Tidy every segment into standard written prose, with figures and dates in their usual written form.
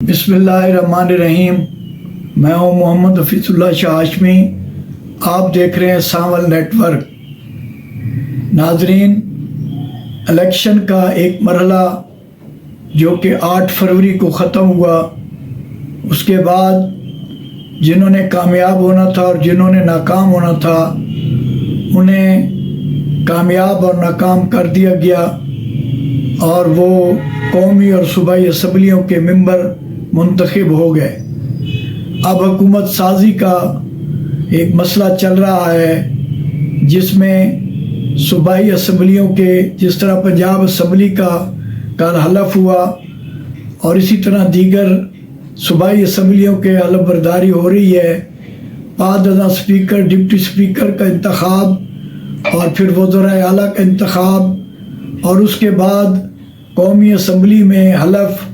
بسم اللہ الرحمن الرحیم۔ میں ہوں محمد حفیظ اللہ شاہ ہاشمی۔ آپ دیکھ رہے ہیں سانول نیٹ ورک۔ ناظرین، الیکشن کا ایک مرحلہ جو کہ 8 فروری کو ختم ہوا، اس کے بعد جنہوں نے کامیاب ہونا تھا اور جنہوں نے ناکام ہونا تھا انہیں کامیاب اور ناکام کر دیا گیا، اور وہ قومی اور صوبائی اسمبلیوں کے ممبر منتخب ہو گئے۔ اب حکومت سازی کا ایک مسئلہ چل رہا ہے، جس میں صوبائی اسمبلیوں کے، جس طرح پنجاب اسمبلی کا کل حلف ہوا، اور اسی طرح دیگر صوبائی اسمبلیوں کے حلف برداری ہو رہی ہے۔ بعد ازاں اسپیکر، ڈپٹی اسپیکر کا انتخاب، اور پھر وزرائے اعلیٰ کا انتخاب، اور اس کے بعد قومی اسمبلی میں حلف،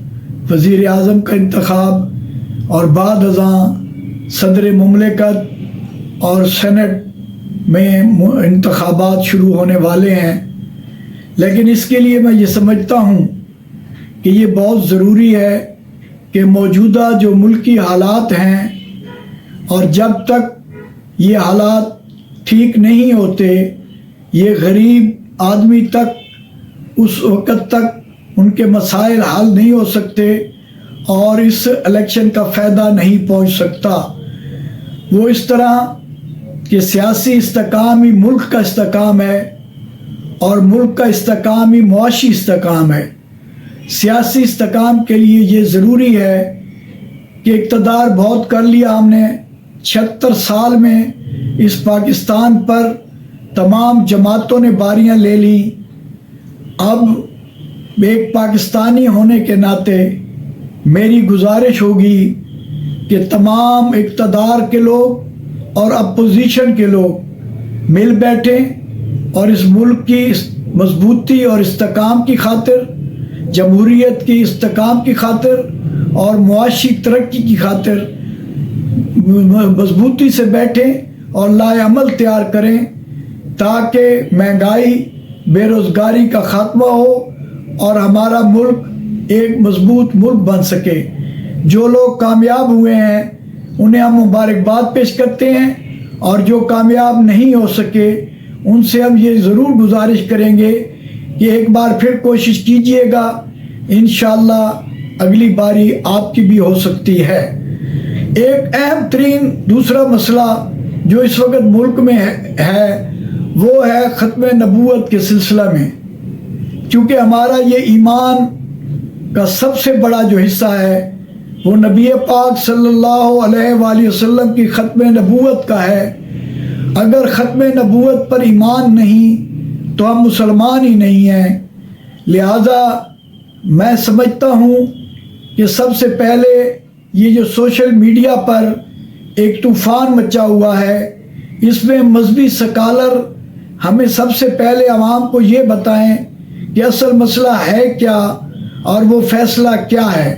وزیر اعظم کا انتخاب، اور بعد ازاں صدر مملکت اور سینٹ میں انتخابات شروع ہونے والے ہیں۔ لیکن اس کے لیے میں یہ سمجھتا ہوں کہ یہ بہت ضروری ہے کہ موجودہ جو ملکی حالات ہیں، اور جب تک یہ حالات ٹھیک نہیں ہوتے، یہ غریب آدمی تک اس وقت تک ان کے مسائل حل نہیں ہو سکتے اور اس الیکشن کا فائدہ نہیں پہنچ سکتا۔ وہ اس طرح کہ سیاسی استحکام ہی ملک کا استحکام ہے، اور ملک کا استحکام ہی معاشی استحکام ہے۔ سیاسی استحکام کے لیے یہ ضروری ہے کہ اقتدار بہت کر لیا ہم نے 76 سال میں، اس پاکستان پر تمام جماعتوں نے باریاں لے لیں۔ اب ایک پاکستانی ہونے کے ناطے میری گزارش ہوگی کہ تمام اقتدار کے لوگ اور اپوزیشن کے لوگ مل بیٹھیں، اور اس ملک کی مضبوطی اور استحکام کی خاطر، جمہوریت کی استحکام کی خاطر اور معاشی ترقی کی خاطر مضبوطی سے بیٹھیں اور لائے عمل تیار کریں، تاکہ مہنگائی، بے روزگاری کا خاتمہ ہو اور ہمارا ملک ایک مضبوط ملک بن سکے۔ جو لوگ کامیاب ہوئے ہیں انہیں ہم مبارکباد پیش کرتے ہیں، اور جو کامیاب نہیں ہو سکے ان سے ہم یہ ضرور گزارش کریں گے کہ ایک بار پھر کوشش کیجئے گا، انشاءاللہ اگلی باری آپ کی بھی ہو سکتی ہے۔ ایک اہم ترین دوسرا مسئلہ جو اس وقت ملک میں ہے وہ ہے ختم نبوت کے سلسلہ میں، کیونکہ ہمارا یہ ایمان کا سب سے بڑا جو حصہ ہے وہ نبی پاک صلی اللہ علیہ وآلہ وسلم کی ختم نبوت کا ہے۔ اگر ختم نبوت پر ایمان نہیں تو ہم مسلمان ہی نہیں ہیں۔ لہذا میں سمجھتا ہوں کہ سب سے پہلے یہ جو سوشل میڈیا پر ایک طوفان مچا ہوا ہے، اس میں مذہبی سکالر ہمیں سب سے پہلے عوام کو یہ بتائیں کہ اصل مسئلہ ہے کیا اور وہ فیصلہ کیا ہے۔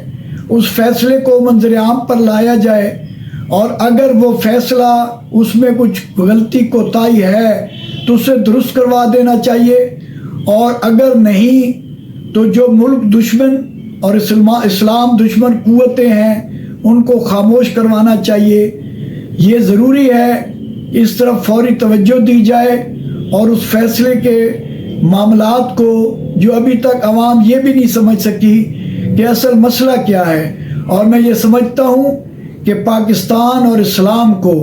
اس فیصلے کو منظر عام پر لایا جائے، اور اگر وہ فیصلہ اس میں کچھ غلطی کوتاہی ہے تو اسے درست کروا دینا چاہیے، اور اگر نہیں تو جو ملک دشمن اور اسلام دشمن قوتیں ہیں ان کو خاموش کروانا چاہیے۔ یہ ضروری ہے اس طرف فوری توجہ دی جائے، اور اس فیصلے کے معاملات کو جو ابھی تک عوام یہ بھی نہیں سمجھ سکی کہ اصل مسئلہ کیا ہے، اور میں یہ سمجھتا ہوں کہ پاکستان اور اسلام کو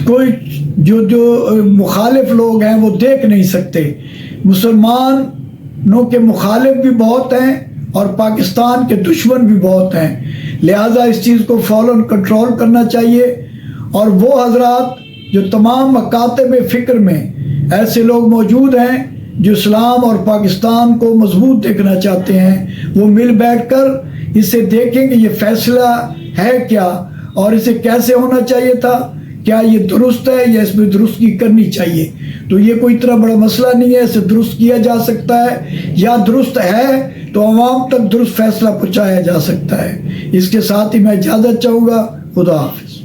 کوئی جو مخالف لوگ ہیں وہ دیکھ نہیں سکتے۔ مسلمانوں کے مخالف بھی بہت ہیں اور پاکستان کے دشمن بھی بہت ہیں، لہٰذا اس چیز کو فوراً کنٹرول کرنا چاہیے۔ اور وہ حضرات جو تمام مکاتب فکر میں ایسے لوگ موجود ہیں جو اسلام اور پاکستان کو مضبوط دیکھنا چاہتے ہیں، وہ مل بیٹھ کر اسے دیکھیں کہ یہ فیصلہ ہے کیا اور اسے کیسے ہونا چاہیے تھا، کیا یہ درست ہے یا اس میں درستگی کرنی چاہیے۔ تو یہ کوئی اتنا بڑا مسئلہ نہیں ہے، اسے درست کیا جا سکتا ہے، یا درست ہے تو عوام تک درست فیصلہ پہنچایا جا سکتا ہے۔ اس کے ساتھ ہی میں اجازت چاہوں گا۔ خدا حافظ۔